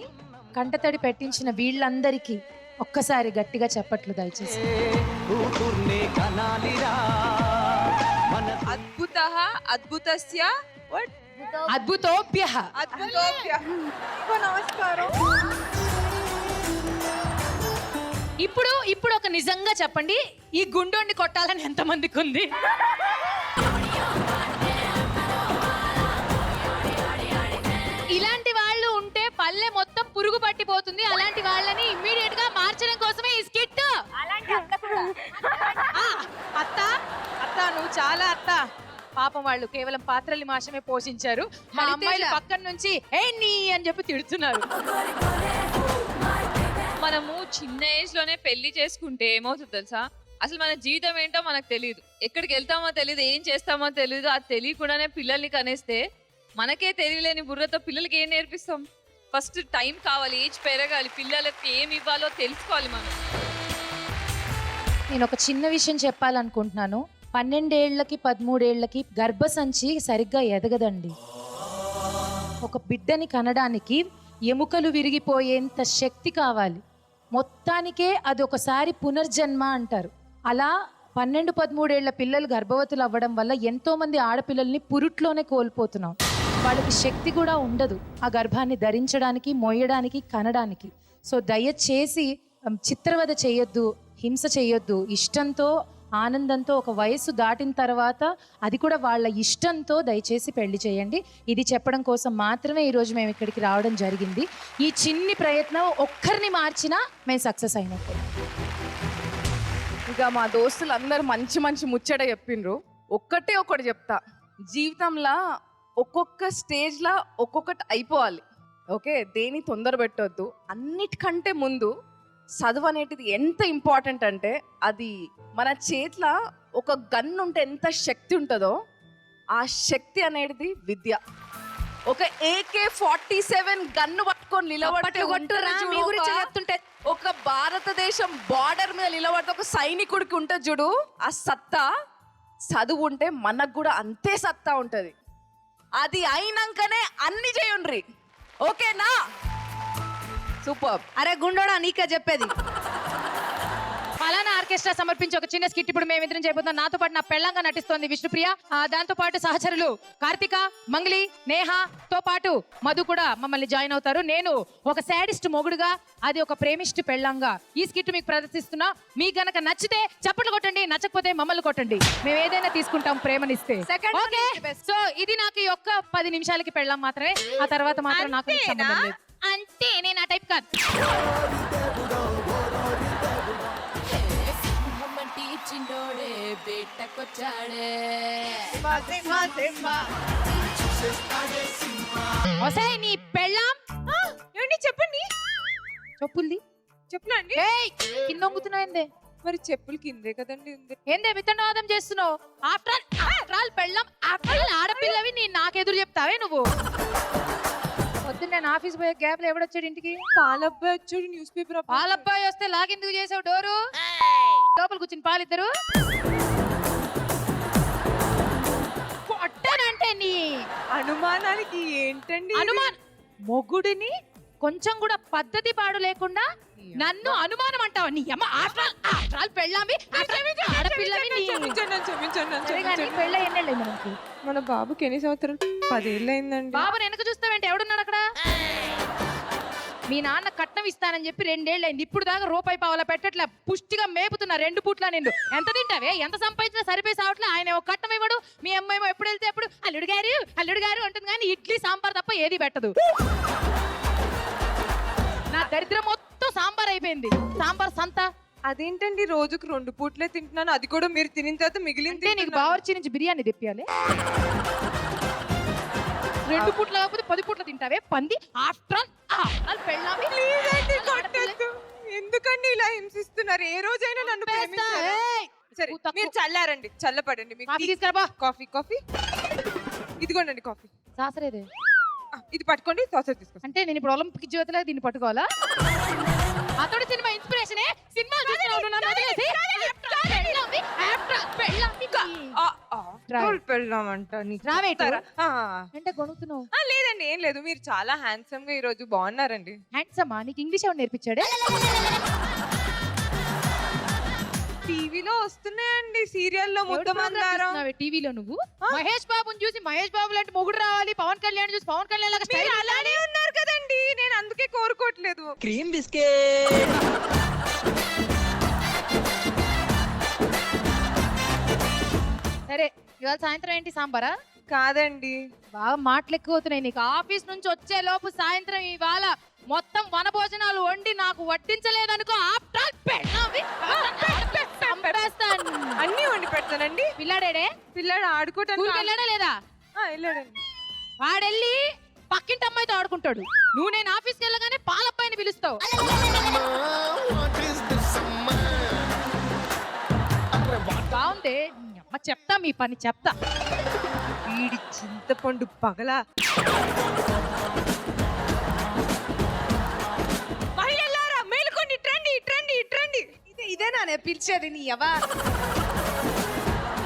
కంటతడి పెట్టించిన వీళ్ళందరికీ ఒక్కసారి గట్టిగా చెప్పట్లు దయచేసి. కూతుర్నే కనాలిరా, అద్భుతః అద్భుతస్య అద్భుతోభ్యః. నమస్కారం. ఇప్పుడు ఒక నిజంగా చెప్పండి, ఈ గుండోండి కొట్టాలని ఎంతమందికి ఉంది? ఇలాంటి వాళ్ళు ఉంటే పల్లె మొత్తం పురుగు పట్టిపోతుంది. అలాంటి వాళ్ళని ఇమ్మీడియట్ గా మార్చడం కోసమే ఈ స్కిట్. అత్త నువ్వు చాలా అత్త. పాపం వాళ్ళు కేవలం పాత్రల్ని మాత్రమే పోషించారు. మా అమ్మాయిలు పక్కన నుంచి ఏ నీ అని చెప్పి తిడుతున్నారు. మనము చిన్న ఏజ్ లోనే పెళ్లి చేసుకుంటే ఏమవుతుంది తెలుసా? అసలు మన జీవితం ఏంటో మనకు తెలియదు, ఎక్కడికి వెళ్తామో తెలియదు, ఏం చేస్తామో తెలియదు. అది తెలియకుండానే పిల్లల్ని కనేస్తే మనకే తెలియలేని బుర్రతో పిల్లలకి ఏం నేర్పిస్తాం? ఫస్ట్ టైం కావాలి, ఏజ్ పెరగాలి, పిల్లలకి ఏమి ఇవ్వాలో తెలుసుకోవాలి మనం. నేను ఒక చిన్న విషయం చెప్పాలనుకుంటున్నాను. 12 ఏళ్లకి 13 ఏళ్లకి గర్భసంచి సరిగ్గా ఎదగదండి. ఒక బిడ్డని కనడానికి ఎముకలు విరిగిపోయేంత శక్తి కావాలి. మొత్తానికే అది ఒకసారి పునర్జన్మ అంటారు. అలా 12-13 ఏళ్ల పిల్లలు గర్భవతులు అవ్వడం వల్ల ఎంతో మంది ఆడపిల్లల్ని పురుట్లోనే కోల్పోతున్నాం. వాళ్ళకి శక్తి కూడా ఉండదు ఆ గర్భాన్ని ధరించడానికి, మోయడానికి, కనడానికి. సో దయచేసి చిత్రవద చేయొద్దు, హింస చేయొద్దు. ఇష్టంతో, ఆనందంతో, ఒక వయసు దాటిన తర్వాత అది కూడా వాళ్ళ ఇష్టంతో దయచేసి పెళ్లి చేయండి. ఇది చెప్పడం కోసం మాత్రమే ఈరోజు మేము ఇక్కడికి రావడం జరిగింది. ఈ చిన్ని ప్రయత్నం ఒక్కరిని మార్చినా మేము సక్సెస్ అయినట్టు. ఇక మా దోస్తులు అందరు మంచి మంచి ముచ్చట చెప్పిండ్రు. ఒకటి చెప్తా, జీవితంలో ఒక్కొక్క స్టేజ్లో ఒక్కొక్కటి అయిపోవాలి. ఓకే, దేని తొందర పెట్టొద్దు. అన్నిటికంటే ముందు చదువు అనేటిది ఎంత ఇంపార్టెంట్ అంటే, అది మన చేతిలో ఒక గన్ ఉంటే ఎంత శక్తి ఉంటుందో ఆ శక్తి అనేది విద్య. ఒక AK-47 గన్ను పట్టుకొని నిలబడుతుంటే, ఒక భారతదేశం బార్డర్ మీద నిలబడితే ఒక సైనికుడికి ఉంటుంది చూడు, ఆ సత్తా చదువు ఉంటే మనకు కూడా అంతే సత్తా ఉంటుంది. అది అయినాకనే అన్ని చేయండి. ఓకేనా? సూపర్. అరే గుండోడా, నీకే చెప్పేది. ఫలానా ఆర్కెస్ట్రా సమర్పించి ఒక చిన్న స్కిట్ ఇప్పుడు మేమిద్దరం చేయబోతున్నాం. నాతో పాటు నా పెళ్ళంగా నటిస్తోంది విష్ణుప్రియ. దాంతో పాటు సహచరులు కార్తిక, మంగళి, నేహ తో పాటు మధు కూడా మమ్మల్ని జాయిన్ అవుతారు. నేను ఒక సాడిస్ట్ మొగుడుగా, అది ఒక ప్రేమిస్ట్ పెళ్ళంగా ఈ స్కిట్ మీకు ప్రదర్శిస్తున్నా. మీకు గనక నచ్చితే చప్పట్లు కొట్టండి, నచ్చకపోతే మమ్మల్ని కొట్టండి. మేము ఏదైనా తీసుకుంటాం ప్రేమనిస్తే. ఓకే, సో ఇది నాకు ఈ ఒక్క 10 నిమిషాలకి పెళ్ళం మాత్రమే. ఆ తర్వాత మాత్రం నాకు సంబంధం లేదు. అంతే, నేను ఆ టైప్ కాదు. నీ పెళ్ళాం చెప్పండి. చెప్పుల్ది చెప్పులా అండి? కింద ఒంగుతున్నాయిందే. మరి చెప్పులు కిందే కదండి. ఏందే విత్తనవాదం చేస్తున్నావు? ఆఫ్టర్ ఆల్ పెళ్ళాం, ఆడపిల్లవి నాకెదురు చెప్తావే నువ్వు? పొద్దున్న నేను ఆఫీస్ పోయే గ్యాప్ లో ఎవడొచ్చాడు ఇంటికి? పాలబ్బాయి వచ్చాడు న్యూస్ పేపర్ పాలబ్బాయి వస్తే లాగెందుకు చేసావు డోరు? లోపల కూర్చుని పాలిద్దరు కొట్టానంటే నీ అనుమానానికి ఏంటండి అనుమానం. మొగుడిని కొంచెం కూడా పద్ధతి పాడు లేకుండా నన్ను అనుమానం అంటావు? నీ అమ్మ ఆఫ్రాల్ పెళ్ళామి ఆడపిల్లవి నీ. సరే గానీ పెళ్ళి ఎన్నేళ్ళైంది మనకి? మన బాబుకి ఎన్ని సంవత్సరాలు? 10 ఏళ్ళు అయిందండి. బాబు వెనక చూస్తావేంటి? ఎవడున్నాడు అక్కడ? మీ నాన్న కట్నం ఇస్తానని చెప్పి 2 ఏళ్ళు అయింది. ఇప్పుడు దాకా రూపాయి పావలా పెట్టట్లే. పుష్టిగా మేపుతున్నా 2 పూట్ల. నిండు ఎంత తింటావే? ఎంత సంపాదించినా సరిపోయి సావట్లే. ఆయన ఏమో కట్నం ఇవ్వడు, మీ అమ్మాయేమో ఎప్పుడు వెళ్తే అప్పుడు అల్లుడు గారు అంటుంది, కానీ ఇడ్లీ సాంబార్ తప్ప ఏది పెట్టదు. నా దరిద్రం మొత్తం సాంబార్ అయిపోయింది. సాంబార్ సంత. అదేంటండి రోజుకు 2 పూట్లే తింటున్నాను, అది కూడా మీరు తినిన తర్వాత మిగిలింది. నీకు బావర్చి నుంచి బిర్యానీ తెప్పియాలి. 2 పూట్ల కాకపోతే 10 పూట్ల తింటావే పంది. ఆఫ్టర్ పెళ్ళామి. ఎందుకండి ఇలా హింసిస్తున్నారు? ఏ రోజైనా నన్ను ప్రేమించారా? సరే మీరు చల్లారండి, చల్లపడండి. కాఫీ తీసుకురా. కాఫీ ఇదిగోండి కాఫీ. సాసరేదే ఇది పట్టుకోండి, సాసర్ తీసుకోండి. అంటే నేను ఇప్పుడు ఒలింపిక్ జ్యోతిలో దీన్ని పట్టుకోవాలా? అతడి సినిమా ఇన్స్పిరేషన్. సినిమా అంటే గొనుగుతున్నావు? లేదండి, ఏం లేదు. మీరు చాలా హ్యాండ్సమ్ గా ఈ రోజు బాగున్నారండి. హ్యాండ్సమా? నీకు ఇంగ్లీష్ ఎవరు నేర్పించాడే? టీవీలో వస్తున్నాయండి, సీరియల్లో ముద్దమందారం. టీవీలో నువ్వు మహేష్ బాబుని చూసి మహేష్ బాబు లాంటి మొగుడు రావాలి, పవన్ కళ్యాణ్ చూసి పవన్ కళ్యాణ్ లాగా స్టైల్ అలానే ఉన్నారు కదండి. నేను అందుకే కోరుకోవట్లేదు. Cream biscuit. సరే ఇవాళ సాయంత్రం ఏంటి? సాంబారా? కాదండి, బాగా మాటలు ఎక్కువ అవుతున్నాయి నీకు. ఆఫీస్ నుంచి వచ్చే లోపు సాయంత్రం ఇవాళ మొత్తం వనభోజనాలు వండి నాకు వడ్డించలేదనుకో అన్ని వండి పెడతానండి. పిల్లాడేడే? పిల్లాడు ఆడుకోవటానికి వెళ్ళాడా లేదా? వెళ్ళాడండి. వాడెళ్ళి పక్కింటి అమ్మాయితో ఆడుకుంటాడు. నువ్వు నేను ఆఫీస్కి వెళ్ళగానే పాలబ్బాయిని పిలుస్తావు. బాగుంది అమ్మ, చెప్తా మీ పని చెప్తా. వీడి చింతపండు పగల. మహిళలారా మేలుకోండి, ట్రండి. ఇదేనా నేను పిలిచేది? నీ ఎవా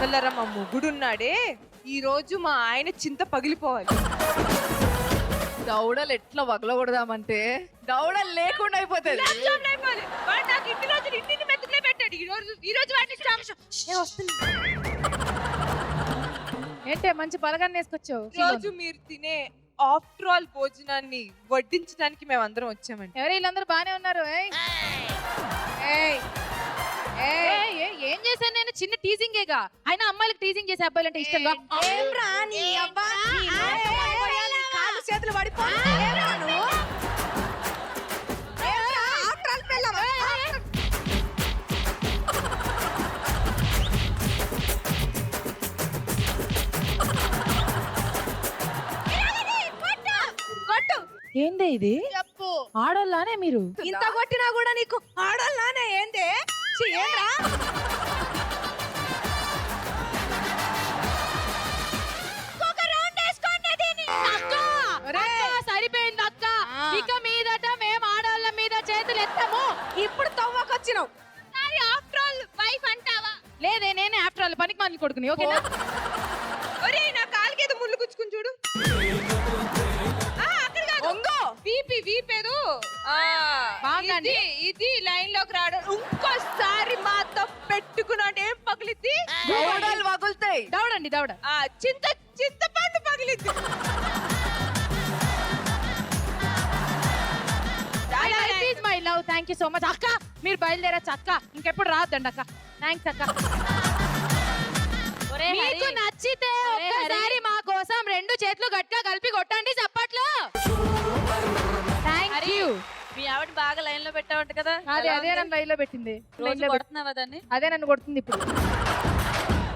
కల్లరా, మా మొగుడున్నాడే, ఈ రోజు మా ఆయన చింత పగిలిపోవాలి. దౌడలు ఎట్లా వగలగొడదామంటే దౌడలు లేకుండా అయిపోతుంది. నాకు ఇంటి రోజు ఇంటిని మెతుకులే పెట్టాడు. ఈ రోజు ఏంటే మంచి బలగాన్ని వేసుకొచ్చావు? రోజు మీరు తినే ఆఫ్టర్ ఆల్ భోజనాన్ని వడ్డించడానికి మేము అందరం వచ్చామండి. ఎవరు వీళ్ళందరూ బానే ఉన్నారు? ఏం చేశాను నేను? చిన్న టీజింగేగా. అయినా అమ్మాయిలకు టీజింగ్ చేసే అబ్బాయిలంటే ఇష్టంగా. చేతులు పడిపో. ఏందే ఇది? చెప్పు. ఆడోళ్ళానే మీరు? ఇంత కొట్టినా కూడా నీకు ఆడల్లానే ఏందే? సరిపోయింది అక్క. ఇక మీదట మేము ఆడోళ్ళ మీద చేతులు ఎత్తాము. ఇప్పుడు తవ్వకొచ్చినావు. ఆఫ్టర్ ఆల్ వైఫ్ అంటావా? లేదే, నేనే ఆఫ్టర్ ఆల్ పనికి మాలిన కొడుకుని. ఓకేనా? ఒరేయ్, నా కాలికి ఏదో ముళ్ళు గుచ్చుకుని చూడు. వీపేదు ఇది లైన్ లోకి రావడం. ఇంకోసారి మాతో పెట్టుకున్నాడు ఏం పగిలిద్ది? దౌడలు వగులుతాయి. దౌడండి దౌడ. చింతపండు పగిలిద్ది. My love, thank you so much అక్క. మీరు బయలుదేరచ్చు అక్క. ఇంకెప్పుడు రావద్దండి అక్క. థ్యాంక్స్ అక్క. మీకు నచ్చితే ఒక్కసారి మా కోసం 2 చేతులు గట్టిగా కలిపి కొట్టండి చప్పట్లు. Thank you. మీ ఆవిడ బాగా లైన్ లో పెట్టావంట కదా? అదే నన్ను లైన్ లో పెట్టింది. కొడుతున్నావా దాన్ని? అదే నన్ను కొడుతుంది ఇప్పుడు.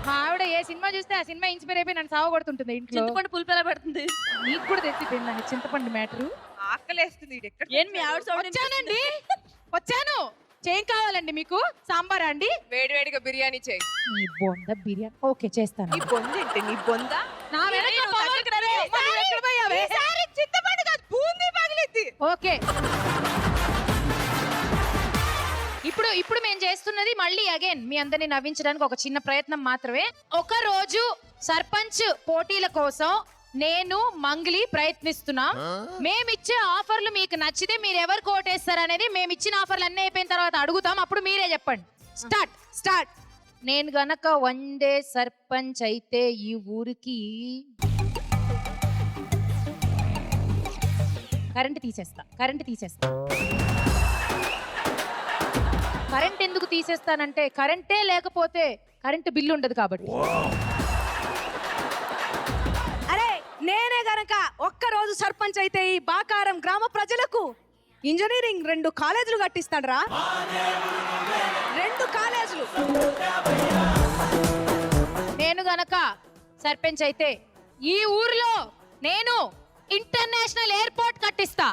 మా ఆవిడ ఏ సినిమా చూస్తే ఆ సినిమా ఇన్స్పైర్ అయిపోయి నన్ను సావ కొడుతుంటుంది ఇంట్లో. చింతపండు పులుపు ఎలా పెడుతుంది? నీకు కూడా తెచ్చిపోయింది నన్ను చింతపండు మ్యాటరు. ఆకలేస్తుంది. ఏం మీ ఆవిడ వచ్చానండి, వచ్చాను. ఏం కావాలండి మీకు? సాంబారా అండి? వేడివేడిగా బిర్యానీ చేయి. నీ బొంద బిర్యానీ. ఓకే చేస్తాను. నీ బొంద ఏంటి? నీ బొంద నా వెనక చింతపండు కాదు, బూందీ ఓకే, ఇప్పుడు మేము చేస్తున్నది మళ్ళీ అగైన్ మీ అందరిని నవ్వించడానికి ఒక చిన్న ప్రయత్నం మాత్రమే. ఒక రోజు సర్పంచ్ పోటీల కోసం నేను మంగ్లీ ప్రయత్నిస్తున్నాం. మేమిచ్చే ఆఫర్లు మీకు నచ్చితే మీరు ఎవరు కోటేస్తారు అనేది మేమిచ్చిన ఆఫర్లు అన్నీ అయిపోయిన తర్వాత అడుగుతాం. అప్పుడు మీరే చెప్పండి. స్టార్ట్. నేను గనక వన్ డే సర్పంచ్ అయితే ఈ ఊరికి కరెంట్ తీసేస్తా. కరెంట్ ఎందుకు తీసేస్తానంటే కరెంటే లేకపోతే కరెంటు బిల్లు ఉండదు కాబట్టి. అరే నేనే గనక ఒక్కరోజు సర్పంచ్ అయితే ఈ బాకారం గ్రామ ప్రజలకు ఇంజనీరింగ్ 2 కాలేజీలు కట్టిస్తాడరా. 2 కాలేజీలు. నేను గనక సర్పంచ్ అయితే ఈ ఊర్లో నేను ఇంటర్నేషనల్ ఎయిర్పోర్ట్ కట్టిస్తా.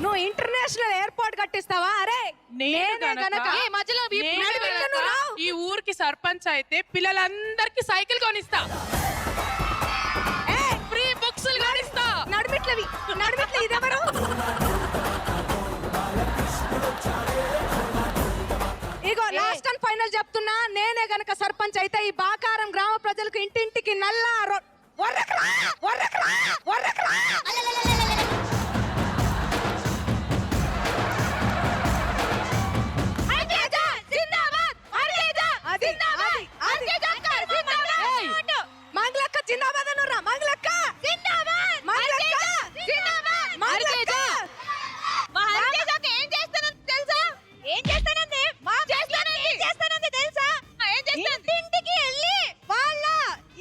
నువ్వు ఇంటర్నేషనల్ ఎయిర్పోర్ట్ కట్టిస్తావా? అరే నేనే గనక ఏ మధ్యలో ఈ ఊరికి సర్పంచ్ అయితే పిల్లలందరికీ సైకిల్ కొనిస్తా, ఫ్రీ బుక్స్ కొనిస్తా. నడిమిట్లవి ఇదెవరు? ఇగో లాస్ట్ అండ్ ఫైనల్ చెప్తున్నా, నేనే గనక సర్పంచ్ అయితే ఈ బాకారం గ్రామ ప్రజలకు ఇంటింటికి నల్ల మంగళక్క జిందాబాద్ అనురా. మంగళక్క ఇంటింటికి వెళ్ళి వాళ్ళ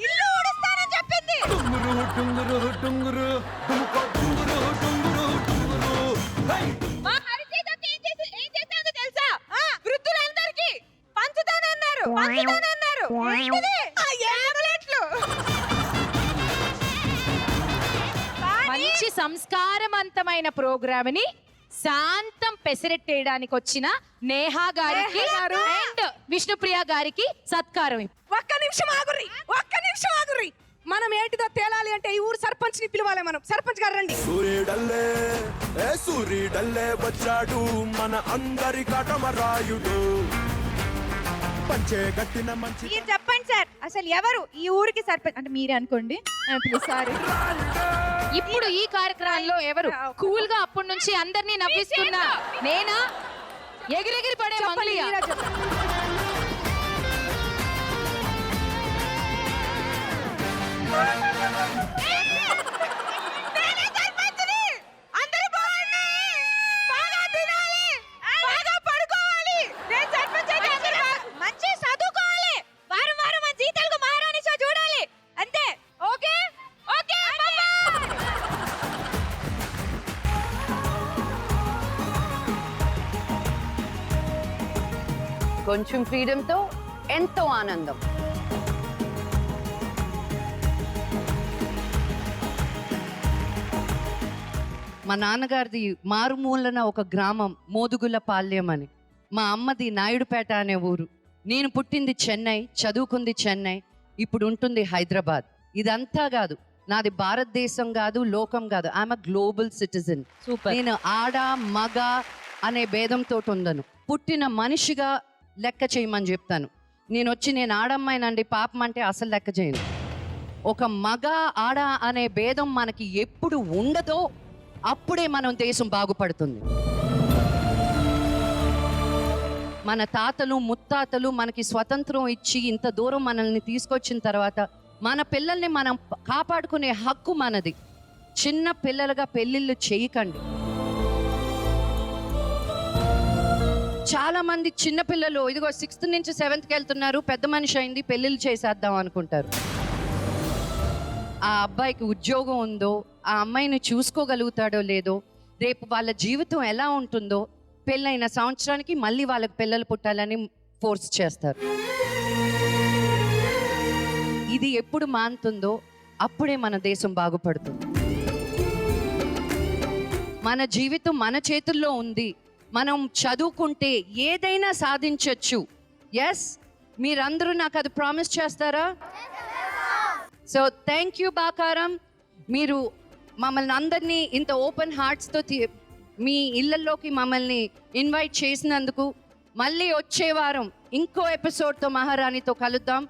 ఇల్లు ఊడుస్తానని చెప్పింది. డుంగురు వృద్ధులందరికీ పంచుతానన్నారు. మంచి సంస్కారవంతమైన ప్రోగ్రామ్ ని శాంతం పెసరెట్టేయడానికి వచ్చిన నేహా గారికి అండ్ విష్ణుప్రియ గారికి సత్కారం. ఒక్క నిమిషం ఆగుర్రి. మనం ఏంటిదో తేలాలి అంటే ఈ ఊరు సర్పంచ్ ని పిలవాలి. మనం సర్పంచ్ గారు రండి. సూర్యుడల్లే వచ్చాడు మన అందరి కటమరాయుడు. పంచే గట్టిన మంచి మీరు చెప్పండి సార్, అసలు ఎవరు ఈ ఊరికి సర్పంచ్ అంటే మీరే అనుకోండి. సారీ. ఇప్పుడు ఈ కార్యక్రమంలో ఎవరు కూల్ గా అప్పటి నుంచి అందరినీ నవ్విస్తున్నా నేనా ఎగిరెగిరి పడే మంగళియా? మంచి చదువుకోవాలి, వారం మన జీతాలకు మహారాణి షో చూడాలి. అంతే. ఓకే. కొంచెం ఫ్రీడమ్తో ఎంతో ఆనందం. మా నాన్నగారిది మారుమూలన ఒక గ్రామం మోదుగుల పాల్యం అని. మా అమ్మది నాయుడుపేట అనే ఊరు. నేను పుట్టింది చెన్నై, చదువుకుంది చెన్నై, ఇప్పుడు ఉంటుంది హైదరాబాద్. ఇదంతా కాదు, నాది భారతదేశం కాదు, లోకం కాదు. I'm a global citizen. నేను ఆడ మగ అనే భేదంతో ఉండను. పుట్టిన మనిషిగా లెక్క చేయమని చెప్తాను. నేను ఆడమ్మాయినండి, పాపం అంటే అసలు లెక్క చేయను. ఒక మగ ఆడ అనే భేదం మనకి ఎప్పుడు ఉండదో అప్పుడే మనం దేశం బాగుపడుతుంది. మన తాతలు ముత్తాతలు మనకి స్వతంత్రం ఇచ్చి ఇంత దూరం మనల్ని తీసుకొచ్చిన తర్వాత మన పిల్లల్ని మనం కాపాడుకునే హక్కు మనది. చిన్న పిల్లలుగా పెళ్ళిళ్ళు చేయకండి. చాలా మంది చిన్నపిల్లలు ఇదిగో 6th నుంచి 7th వెళ్తున్నారు, పెద్ద మనిషి అయింది, పెళ్ళిళ్ళు చేసేద్దాం అనుకుంటారు. ఆ అబ్బాయికి ఉద్యోగం ఉందో, ఆ అమ్మాయిని చూసుకోగలుగుతాడో లేదో, రేపు వాళ్ళ జీవితం ఎలా ఉంటుందో, పెళ్ళైన సంవత్సరానికి మళ్ళీ వాళ్ళకి పిల్లలు పుట్టాలని ఫోర్స్ చేస్తారు. ఇది ఎప్పుడు మానుతుందో అప్పుడే మన దేశం బాగుపడుతుంది. మన జీవితం మన చేతుల్లో ఉంది. మనం చదువుకుంటే ఏదైనా సాధించవచ్చు. ఎస్, మీరందరూ నాకు అది ప్రామిస్ చేస్తారా? So thank you Bakaram. మీరు మమ్మల్ని అందరినీ ఇంత ఓపెన్ హార్ట్స్తో మీ ఇళ్ళల్లోకి మమ్మల్ని ఇన్వైట్ చేసినందుకు మళ్ళీ వచ్చే వారం ఇంకో ఎపిసోడ్తో మహారాణితో కలుద్దాం.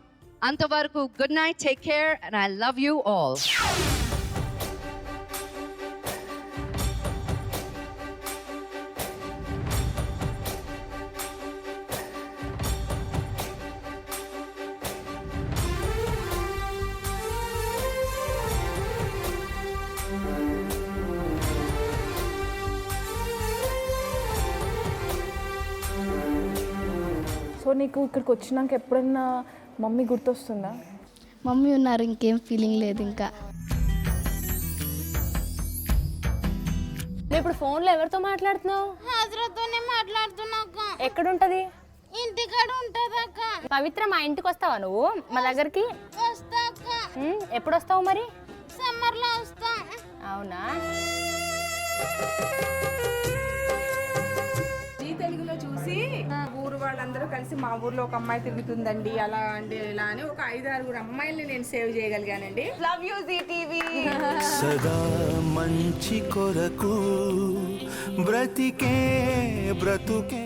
అంతవరకు good night, take care and I love you all. So నీకు ఇక్కడికి వచ్చినాక ఎప్పుడన్నా మమ్మీ గుర్తొస్తుందా? మమ్మీ ఉన్నారు, ఇంకేం ఫీలింగ్ లేదు. ఇంకా నువ్వు ఇప్పుడు ఫోన్లో ఎవరితో మాట్లాడుతున్నావు? హాజరాతోనే మాట్లాడుతున్నా. ఎక్కడుంటది? ఇంటికాడ ఉంటది అక్క. పవిత్ర, మా ఇంటికి వస్తావా నువ్వు మా దగ్గరికి? వస్తా అక్క. ఎప్పుడు వస్తావు మరి? సమ్మర్ లో వస్తా. అవునా? తెలుగులో చూసి ఊరు వాళ్ళందరూ కలిసి మా ఊర్లో ఒక అమ్మాయి తిరుగుతుందండి అలా అండి ఇలా అని ఒక 5-6 అమ్మాయిల్ని నేను సేవ్ చేయగలిగానండి. Love you Zee TV. సదా మంచి కొరకు బ్రతికే బ్రతుకే